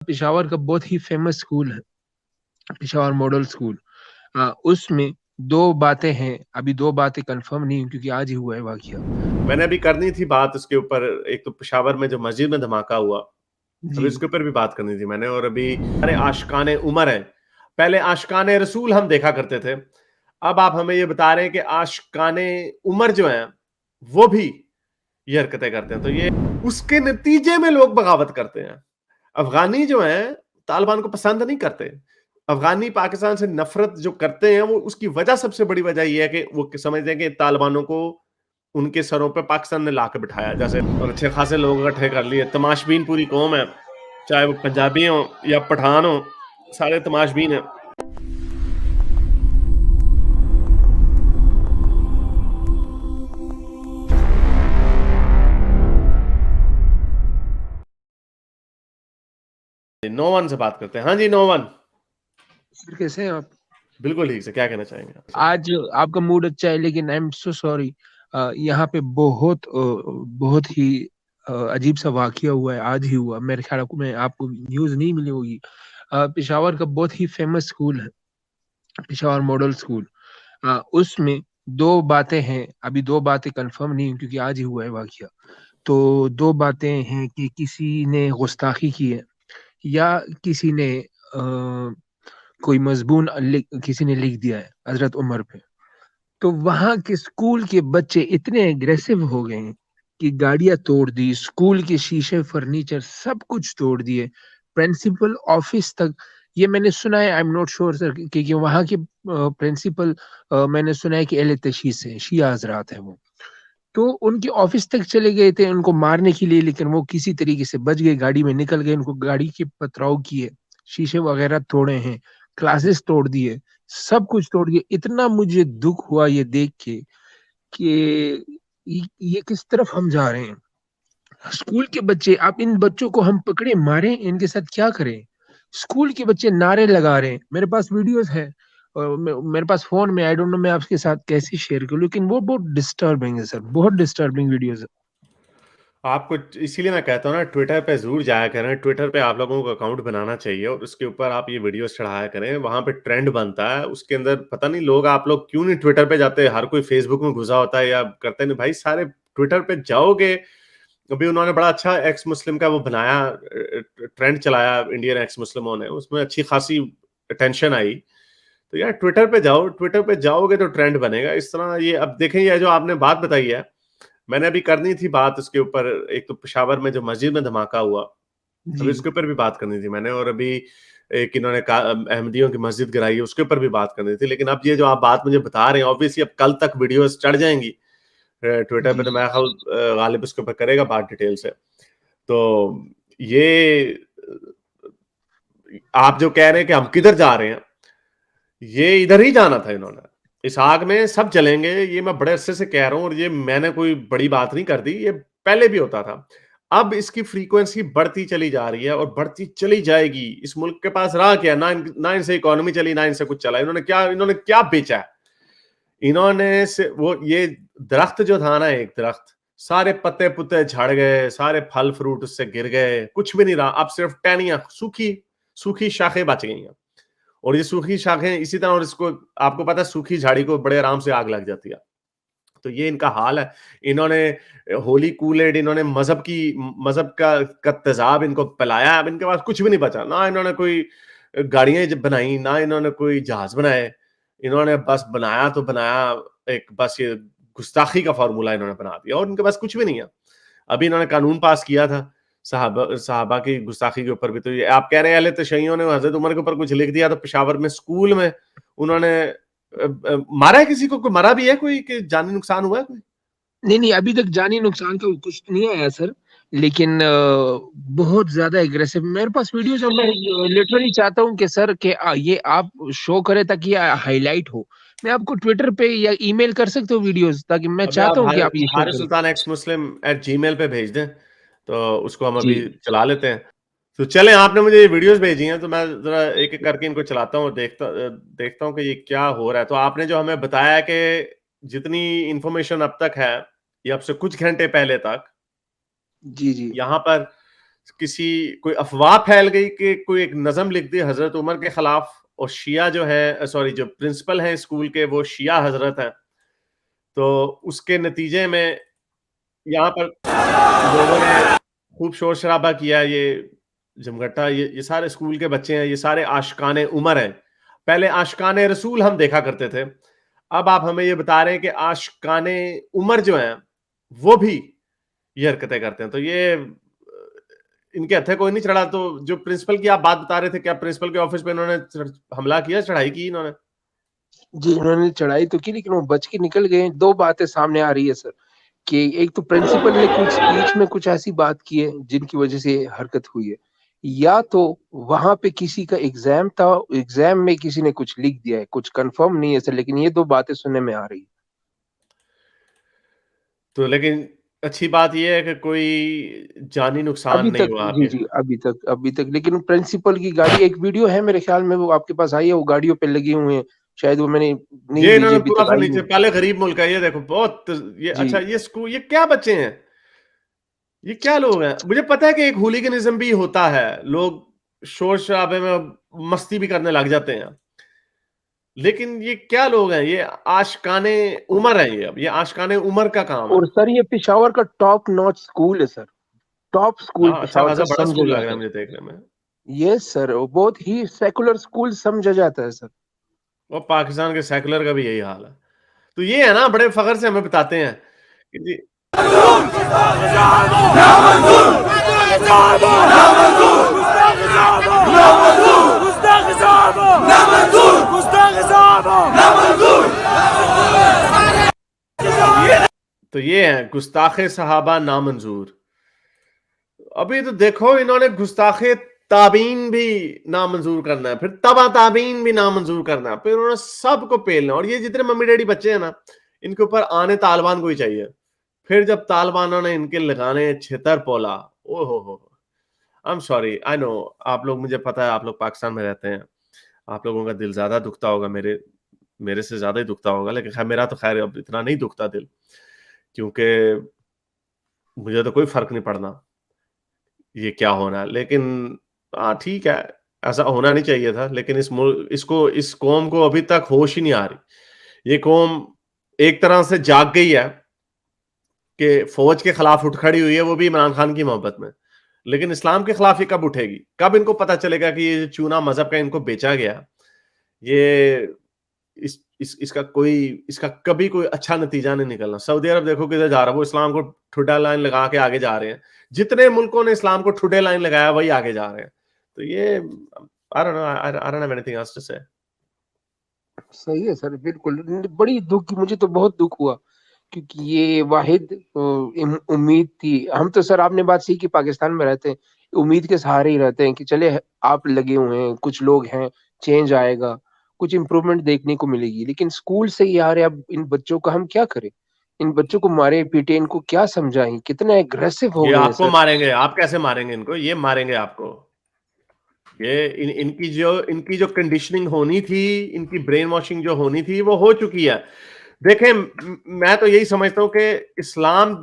पेशावर का बहुत ही famous school है, पेशावर मॉडल स्कूल। उसमें दो बातें हैं, अभी दो बातें कंफर्म नहीं हुई क्योंकि आज ही हुआ है वाकया। मैंने अभी करनी थी बात उसके ऊपर। एक तो पेशावर में जो मस्जिद में धमाका हुआ, अभी जी उसके ऊपर भी बात करनी थी मैंने। और अभी अरे आशिकाने उमर है, पहले आशिकाने रसूल हम देखा करते थे, अब आप हमें ये बता रहे हैं कि आशिकाने उमर जो है वो भी ये हरकतें करते हैं। तो ये उसके नतीजे में लोग बगावत करते हैं। अफगानी जो है तालिबान को पसंद नहीं करते। अफगानी पाकिस्तान से नफरत जो करते हैं, वो उसकी वजह सबसे बड़ी वजह यह है कि वो समझते हैं कि तालिबानों को उनके सरों पे पाकिस्तान ने लाके बिठाया जैसे, और अच्छे खासे लोग इकट्ठे कर लिए। तमाशबीन पूरी कौम है, चाहे वो पंजाबी हो या पठान हो, सारे तमाशबीन है। नोवन से बात करते हैं। हाँ जी नोवन, सर, कैसे हैं आप? बिल्कुल ठीक से, क्या कहना चाहेंगे आप? आज आपका मूड अच्छा है लेकिन आई एम सो सॉरी, यहाँ पे बहुत ही अजीब सा वाकया हुआ है, आज ही हुआ। मेरे ख्याल में आपको न्यूज़ नहीं मिली होगी। पेशावर का बहुत ही फेमस स्कूल है, पेशावर मॉडल स्कूल। उसमें दो बातें हैं, अभी दो बातें कंफर्म नहीं हुई क्योंकि आज ही हुआ है वाकया। तो दो बातें हैं कि किसी ने गुस्ताखी की है या किसी ने कोई मजबून किसी ने लिख दिया है हजरत उमर पे। तो वहां के स्कूल के बच्चे इतने एग्रेसिव हो गए हैं कि गाड़ियां तोड़ दी, स्कूल के शीशे, फर्नीचर सब कुछ तोड़ दिए, प्रिंसिपल ऑफिस तक। ये मैंने सुना है, I am not sure sir, क्योंकि वहां के प्रिंसिपल, मैंने सुना है कि अहले तशीश है, शिया हजरात है वो। तो उनके ऑफिस तक चले गए थे उनको मारने के लिए, लेकिन वो किसी तरीके से बच गए, गाड़ी में निकल गए। उनको गाड़ी के पथराव किए, शीशे वगैरह तोड़े हैं, क्लासेस तोड़ दिए, सब कुछ तोड़ दिए। इतना मुझे दुख हुआ ये देख के कि ये किस तरफ हम जा रहे हैं। स्कूल के बच्चे, आप इन बच्चों को हम पकड़े मारें, इनके साथ क्या करें? स्कूल के बच्चे नारे लगा रहे हैं, मेरे पास वीडियोस है और मेरे पास फोन में, आई डोंट नो मैं आपके साथ कैसे शेयर करूं, लेकिन वो बहुत डिस्टर्बिंग है सर, बहुत डिस्टर्बिंग वीडियोस है। आपको इसीलिए मैं कहता हूँ ना, ट्विटर पे ज़रूर जाया करें। ट्विटर पे आप लोगों को अकाउंट बनाना चाहिए और उसके ऊपर आप ये वीडियोस चढ़ाया करें। वहाँ पे ट्रेंड बनता है, उसके अंदर पता नहीं लोग, आप लोग क्यों नहीं ट्विटर पे जाते? हर कोई फेसबुक में घुसा होता है या करते नहीं। भाई सारे ट्विटर पे जाओगे। अभी उन्होंने बड़ा अच्छा एक्स मुस्लिम का वो बनाया, ट्रेंड चलाया इंडियन एक्स मुस्लिमों ने, उसमें अच्छी खासी अटेंशन आई। तो यार ट्विटर पे जाओ, ट्विटर पे जाओगे तो ट्रेंड बनेगा इस तरह। ये अब देखें, ये जो आपने बात बताई है, मैंने अभी करनी थी बात उसके ऊपर। एक तो पेशावर में जो मस्जिद में धमाका हुआ, अभी जी उसके ऊपर भी बात करनी थी मैंने। और अभी एक इन्होंने अहमदियों की मस्जिद गिराई है, उसके ऊपर भी बात करनी थी। लेकिन अब ये जो आप बात मुझे बता रहे हैं, ऑब्वियसली अब कल तक वीडियोस चढ़ जाएंगी ट्विटर पे, जी तो जी मैं ख्याल गालिब उसके ऊपर करेगा बात डिटेल से। तो ये आप जो कह रहे हैं कि हम किधर जा रहे हैं, ये इधर ही जाना था इन्होंने। इस आग में सब जलेंगे, ये मैं बड़े अरसे से कह रहा हूं, और ये मैंने कोई बड़ी बात नहीं कर दी, ये पहले भी होता था। अब इसकी फ्रीक्वेंसी बढ़ती चली जा रही है और बढ़ती चली जाएगी। इस मुल्क के पास रहा क्या? ना इनसे इकोनॉमी चली, ना इनसे कुछ चला। इन्होंने क्या बेचा है? इन्होंने से वो ये दरख्त जो था ना, एक दरख्त, सारे पत्ते पुत्ते झड़ गए, सारे फल फ्रूट उससे गिर गए, कुछ भी नहीं रहा। अब सिर्फ टहनियां, सूखी सूखी शाखें बच गई हैं। और ये सूखी शाखें इसी तरह, और इसको आपको पता है सूखी झाड़ी को बड़े आराम से आग लग जाती है। तो ये इनका हाल है। इन्होंने होली कूलेड, इन्होंने मजहब का तेजाब इनको पिलाया। अब इनके पास कुछ भी नहीं बचा। ना इन्होंने कोई गाड़ियां बनाई, ना इन्होंने कोई जहाज बनाए। इन्होंने बस बनाया तो बनाया, एक बस ये गुस्ताखी का फार्मूला इन्होंने बना दिया, और इनके पास कुछ भी नहीं है। अभी इन्होंने कानून पास किया था साहबा की गुस्ताखी के ऊपर भी। तो ये आप कह रहे हैं अहले तशय्युओं ने हजरत उमर के ऊपर कुछ लिख दिया, तो पेशावर में स्कूल में उन्होंने मारा है किसी को? कोई मरा भी है कोई, कि जानी नुकसान हुआ है कोई? नहीं नहीं, अभी तक जानी नुकसान का कुछ नहीं आया सर, लेकिन बहुत ज्यादा एग्रेसिव मेरे पास वीडियोस है। मैं लिटरली चाहता हूँ कि सर के ये आप शो करें ताकि हाईलाइट हो। मैं आपको ट्विटर पे या ईमेल कर सकता हूँ वीडियोस, ताकि मैं अभी चाहता आप हूँ कि आप ये शेयर हारिस करें। सुल्तान एक्स मुस्लिम एट जीमेल पे भेज दें, तो उसको हम जी अभी चला लेते हैं। तो चलें, आपने मुझे ये वीडियोस भेजी हैं, तो मैं जरा एक एक करके इनको चलाता हूँ और देखता हूँ कि ये क्या हो रहा है। तो आपने जो हमें बताया कि जितनी इंफॉर्मेशन अब तक है, ये अब से कुछ घंटे पहले तक जी जी यहाँ पर किसी कोई अफवाह फैल गई कि कोई एक नज़म लिख दी हज़रत उमर के खिलाफ, और शिया जो है सॉरी जो प्रिंसिपल हैं स्कूल के वो शिया हज़रत हैं। तो उसके नतीजे में यहाँ पर लोगों ने खूब शोर-शराबा किया, ये जमघटा, ये सारे स्कूल के बच्चे हैं, ये सारे आशिकाने उमर हैं। पहले आशिकाने रसूल हम देखा करते थे। अब आप हमें ये बता रहे हैं कि आशिकाने उमर जो हैं, वो भी ये हरकतें करते हैं। तो ये इनके हत्थे कोई नहीं चढ़ा। तो जो प्रिंसिपल की आप बात बता रहे थे, क्या प्रिंसिपल के ऑफिस पे इन्होंने हमला किया, चढ़ाई की इन्होंने? जी, उन्होंने चढ़ाई तो की लेकिन वो बच के निकल गए। 2 बातें सामने आ रही है सर, कि एक तो प्रिंसिपल ने कुछ स्पीच में कुछ ऐसी बात की है जिनकी वजह से हरकत हुई है, या तो वहाँ पे किसी का एग्ज़ाम था, एग्ज़ाम में किसी ने कुछ लिख दिया है, कुछ कन्फर्म नहीं है सर, लेकिन ये 2 बातें सुनने में आ रही है। तो लेकिन अच्छी बात ये है कि कोई जानी नुकसान अभी नहीं तक हुआ जी, आपके। जी, अभी तक लेकिन प्रिंसिपल की गाड़ी, एक वीडियो है मेरे ख्याल में, वो आपके पास आई है, वो गाड़ियों पे लगे हुए हैं। शायद वो मैंने नहीं ये भेजी, इन्होंने अभी पूरा तक आई फर्नीचर, नहीं। पहले गरीब मुल्क है ये, देखो बहुत ये जी। अच्छा, ये स्कूल, ये क्या बच्चे हैं? ये क्या लोग हैं? मुझे पता है कि एक हूलिगनिज़्म भी होता है, लोग शोर-शराबे में मस्ती भी करने लग जाते हैं। लेकिन ये क्या लोग हैं? ये आशिकाने उमर हैं ये, अब ये आशिकाने उमर का काम है। और सर ये पेशावर का टॉप नॉच स्कूल है सर, टॉप स्कूल हाँ, अच्छा पेशावर का खासा बड़ा समझा स्कूल लग रहा जाता है है। मुझे देखने में। यस सर, वो बहुत ही सेकुलर स्कूल समझा जाता है सर। और पाकिस्तान के सेकुलर का भी यही हाल है। तो ये है ना, बड़े फ़ख्र से हमें बताते हैं कि जी तो ये है गुस्ताखे सहाबा नामंजूर। अभी तो देखो इन्होंने गुस्ताखे ताबीन भी नामंजूर करना है, फिर तबा ताबीन भी नामंजूर करना है, फिर उन्होंने सबको पेलना। और ये जितने मम्मी डैडी बच्चे हैं ना, इनके ऊपर आने तालिबान को ही चाहिए। फिर जब तालिबानों ने इनके लगाने छितर पोला, ओ हो, I am sorry, I know, आप लोग, मुझे पता है आप लोग पाकिस्तान में रहते हैं, आप लोगों का दिल ज्यादा दुखता होगा, मेरे मेरे से ज्यादा ही दुखता होगा, लेकिन खैर मेरा तो खैर अब इतना नहीं दुखता दिल, क्योंकि मुझे तो कोई फर्क नहीं पड़ना ये क्या होना है। लेकिन हाँ ठीक है, ऐसा होना नहीं चाहिए था, लेकिन इस कौम को अभी तक होश ही नहीं आ रही। ये कौम एक तरह से जाग गई है कि फौज के खिलाफ उठ खड़ी हुई है, वो भी इमरान खान की मोहब्बत में। लेकिन इस्लाम के खिलाफ ये कब उठेगी? कब इनको पता चलेगा कि ये चूना मजहब का इनको बेचा गया, ये इसका कभी कोई अच्छा नतीजा नहीं निकलना। सऊदी अरब देखो किधर जा रहा है, वो इस्लाम को ठुड्डा लाइन लगा के आगे जा रहे हैं। जितने मुल्कों ने इस्लाम को ठुड्डे लाइन लगाया वही आगे जा रहे हैं। तो ये I don't know, I don't have anything else to say. सही है सर, बिल्कुल। बड़ी दुःख, मुझे तो बहुत दुःख हुआ, क्योंकि ये वाहिद उम्मीद थी। हम तो सर, आपने बात सही की, पाकिस्तान में रहते हैं, उम्मीद के सहारे ही रहते हैं कि चले आप लगे हुए हैं, कुछ लोग हैं, चेंज आएगा, कुछ इम्प्रूवमेंट देखने को मिलेगी। लेकिन स्कूल से ही आ रहे, अब इन बच्चों का हम क्या करें? इन बच्चों को मारे पीटे, इनको क्या समझाएं? कितने एग्रेसिव हो ये गए हैं आपको सर। मारेंगे, आप कैसे मारेंगे इनको? ये मारेंगे आपको। ये इनकी जो कंडीशनिंग होनी थी, इनकी ब्रेन वॉशिंग जो होनी थी, वो हो चुकी है। देखें, मैं तो यही समझता हूँ कि इस्लाम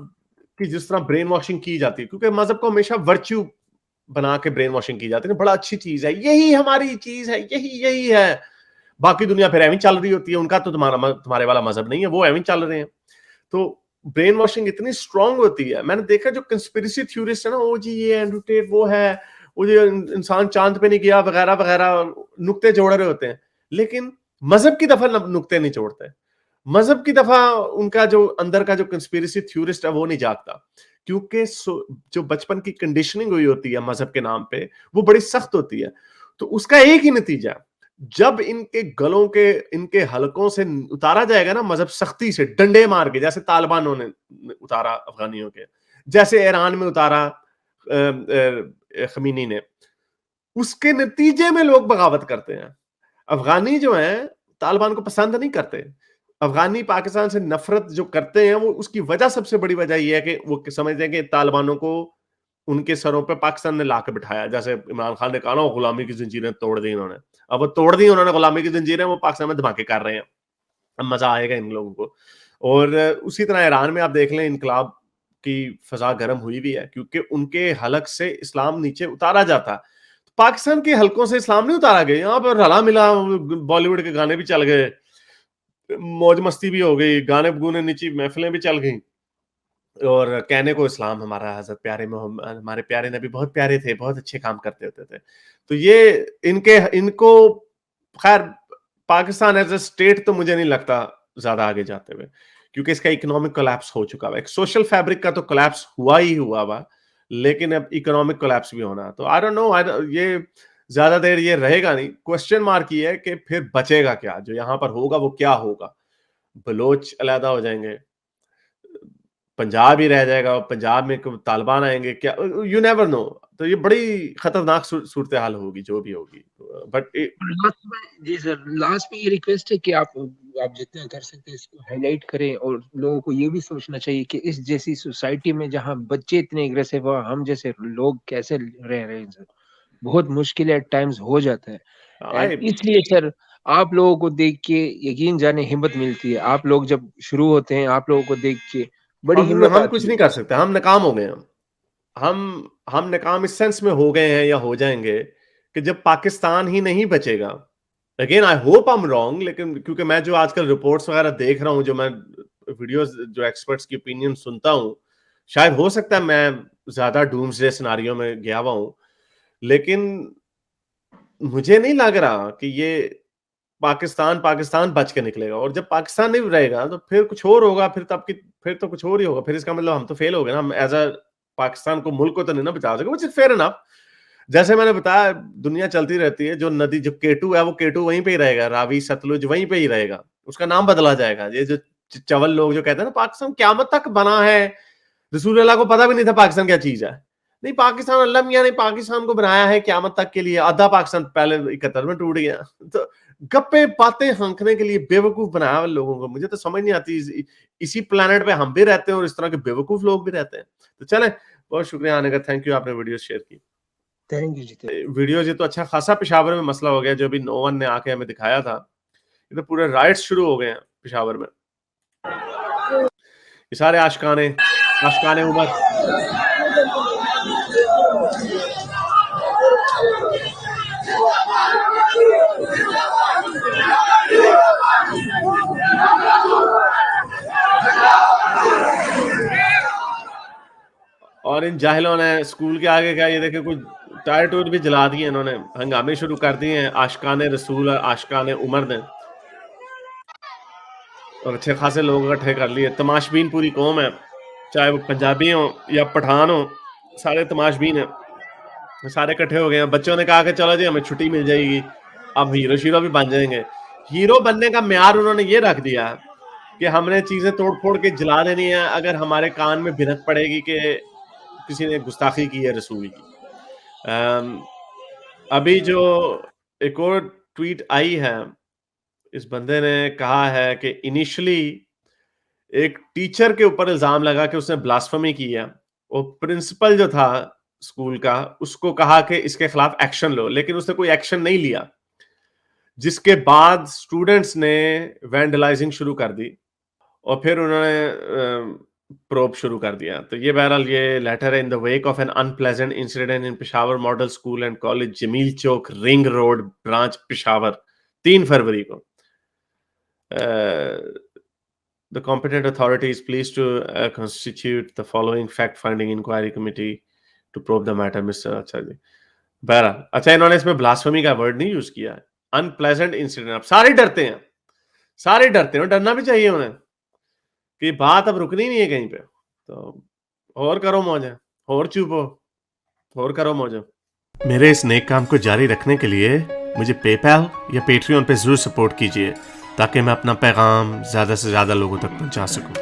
की जिस तरह ब्रेन वॉशिंग की जाती है, क्योंकि मजहब को हमेशा वर्च्यू बना के ब्रेन वॉशिंग की जाती है, बड़ा अच्छी चीज है, यही हमारी चीज है, यही यही है। बाकी दुनिया फिर एवं चल रही होती है, उनका तो तुम्हारे वाला मजहब नहीं है, वो एवं चल रहे हैं। तो ब्रेन वॉशिंग इतनी स्ट्रांग होती है। मैंने देखा जो कंस्पिरेसी थ्योरिस्ट है ना, वो जी ये एंड्रू टेट वो है, वो जो इंसान चांद पे नहीं गया वगैरह वगैरह, नुक्ते जोड़ रहे होते हैं। लेकिन मजहब की दफा नुक्ते नहीं जोड़ते। मजहब की दफा उनका जो अंदर का जो कंस्पिरेसी थ्योरिस्ट है वो नहीं जागता, क्योंकि जो बचपन की कंडीशनिंग हुई होती है मजहब के नाम पे, वो बड़ी सख्त होती है। तो उसका एक ही नतीजा, जब इनके गलों के, इनके हलकों से उतारा जाएगा ना मजहब, सख्ती से डंडे मार के, जैसे तालिबानों ने उतारा अफगानियों के, जैसे ईरान में उतारा खमीनी ने, उसके नतीजे में लोग बगावत करते हैं। अफगानी जो है तालिबान को पसंद नहीं करते। अफगानी पाकिस्तान से नफरत जो करते हैं, वो उसकी वजह, सबसे बड़ी वजह यह है कि वो समझते हैं कि तालिबानों को उनके सरों पे पाकिस्तान ने लाके बिठाया। जैसे इमरान खान ने कहा ना, गुलामी की जंजीरें तोड़ दी उन्होंने। अब वो तोड़ दी उन्होंने गुलामी की जंजीरें, वो पाकिस्तान में धमाके कर रहे हैं। अब मजा आएगा इन लोगों को। और उसी तरह ईरान में आप देख लें, इनकलाब की फ़ज़ा गर्म हुई भी है, क्योंकि उनके हलक से इस्लाम नीचे उतारा जाता है। पाकिस्तान के हलकों से इस्लाम नहीं उतारा गया, यहाँ पर रला-मिला बॉलीवुड के गाने भी चल गए, मौज-मस्ती भी हो गई, गाने-गूने नीची महफ़िलें भी चल गईं। और कहने को इस्लाम हमारा हज़रत प्यारे मोहम्मद हमारे प्यारे नबी बहुत प्यारे थे, बहुत अच्छे काम करते होते थे। तो ये इनको ख़ैर पाकिस्तान एज़ अ स्टेट तो मुझे नहीं लगता ज़्यादा आगे जाते हुए, क्योंकि इसका इकोनॉमिक कोलैप्स हो चुका है। एक सोशल फैब्रिक का तो कोलैप्स हुआ ही हुआ हुआ, लेकिन अब इकोनॉमिक कोलैप्स भी होना है। तो आई डोंट नो, ये ज़्यादा देर ये रहेगा नहीं। क्वेश्चन मार्क ये है कि फिर बचेगा क्या? जो यहाँ पर होगा वो क्या होगा? बलोच अलहदा हो जाएँगे, पंजाब ही रह जाएगा और पंजाब में क तालिबान आएँगे क्या, यू नेवर नो। तो ये बड़ी खतरनाक सूरत-ए-हाल होगी, जो भी होगी। बट लास्ट में जी सर, लास्ट में ये रिक्वेस्ट है कि आप जितना कर सकते हैं इसको हाइलाइट करें, और लोगों को ये भी सोचना चाहिए कि इस जैसी सोसाइटी में जहाँ बच्चे इतने एग्रेसिव हो, हम जैसे लोग कैसे रह रहे हैं सर। बहुत मुश्किल एट टाइम्स हो जाता है। एंड आई इसलिए सर, आप लोगों को देख के यकीन जाने हिम्मत मिलती है। आप लोग जब शुरू होते हैं, आप लोगों को देख के बड़ी हिम्मत हम आती कुछ है। नहीं कर सकते, हम नाकाम हो गए हैं। हम नाकाम इस सेंस में हो गए हैं या हो जाएँगे कि जब पाकिस्तान ही नहीं बचेगा, again I hope I am wrong, लेकिन क्योंकि मैं जो आजकल रिपोर्ट्स वगैरह देख रहा हूँ, जो मैं वीडियोज़ जो एक्सपर्ट्स की ओपिनियन सुनता हूँ, शायद हो सकता है मैं ज़्यादा डूम्सडे सिनेरियो में गया हुआ हूँ, लेकिन मुझे नहीं लग रहा कि ये पाकिस्तान बच के निकलेगा। और जब पाकिस्तान नहीं रहेगा तो फिर कुछ और होगा, फिर तो कुछ और ही होगा। फिर इसका मतलब हम तो फेल हो गए ना, हम एज़ अ पाकिस्तान को, मुल्क को तो नहीं ना बचा सके, व्हिच इज़ फेयर इनफ। जैसे मैंने बताया, दुनिया चलती रहती है, जो नदी जो केटू है वो केटू वहीं पे ही रहेगा, रावी, सतलुज वहीं पे ही रहेगा, उसका नाम बदला जाएगा। ये जो चवल लोग जो कहते हैं ना पाकिस्तान क़यामत तक बना है, रसूलुल्लाह को पता भी नहीं था पाकिस्तान क्या चीज़ है। नहीं, पाकिस्तान अल्लाह मियाँ ने पाकिस्तान को बनाया है क़यामत तक के लिए, आधा पाकिस्तान पहले 71 में टूट गया। तो गप्पे बातें हाँकने के लिए बेवकूफ बनाया हुआ लोगों को, मुझे तो समझ नहीं आती। इसी प्लेनेट पे हम भी रहते हैं और इस तरह के बेवकूफ लोग भी रहते हैं। तो चलें, बहुत शुक्रिया आने का, थैंक यू, आपने वीडियो शेयर की। Thank you ji. वीडियोज़ ये तो अच्छा खासा पेशावर में मसला हो गया, जो अभी नो वन ने आके हमें दिखाया था। ये तो पूरे राइट्स शुरू हो गए हैं पेशावर में। ये सारे आशिकाने उमर। और इन जाहिलों ने स्कूल के आगे क्या, ये देखे कुछ टायर टूर भी जला दिए इन्होंने, हंगामे शुरू कर दिए हैं आशिकाने रसूल और आशिकाने उमर ने, और अच्छे खासे लोग इकट्ठे कर लिए। तमाशबीन पूरी कौम है, चाहे वो पंजाबी हो या पठान हो, सारे तमाशबीन हैं, सारे इकट्ठे हो गए हैं। बच्चों ने कहा कि चलो जी हमें छुट्टी मिल जाएगी, अब हीरो शीरो भी बन जाएंगे। हीरो बनने का म्यार उन्होंने ये रख दिया कि हमने चीजें तोड़ फोड़ के जला देनी है अगर हमारे कान में भिनक पड़ेगी कि किसी ने गुस्ताखी की है रसूल की। अभी जो एक और ट्वीट आई है, इस बंदे ने कहा है कि इनिशियली एक टीचर के ऊपर इल्जाम लगा कि उसने ब्लास्फेमी की है, और प्रिंसिपल जो था स्कूल का उसको कहा कि इसके खिलाफ एक्शन लो, लेकिन उसने कोई एक्शन नहीं लिया, जिसके बाद स्टूडेंट्स ने वैंडलाइजिंग शुरू कर दी और फिर उन्होंने प्रोब शुरू कर दिया। तो ये बहरहाल ये लेटर है, in the wake of an unpleasant incident in Peshawar model school and college, Jamil Chowk, ring road branch, Peshawar, 3 फरवरी को। The competent authority is pleased to constitute the following fact-finding inquiry committee to probe the matter, Mr. अच्छा जी। बहरहाल, अच्छा इन्होंने इसमें blasphemy का word नहीं use किया है, अनप्लेजेंट इंसिडेंट। अब सारे डरते हैं, सारे डरते हैं, डरना भी चाहिए उन्हें कि बात अब रुकनी नहीं है कहीं पे। तो और करो मौजें, और चुपो, और करो मौजें। मेरे इस नेक काम को जारी रखने के लिए मुझे पेपैल या पेट्रियन पे जरूर सपोर्ट कीजिए, ताकि मैं अपना पैगाम ज़्यादा से ज़्यादा लोगों तक पहुंचा सकूं।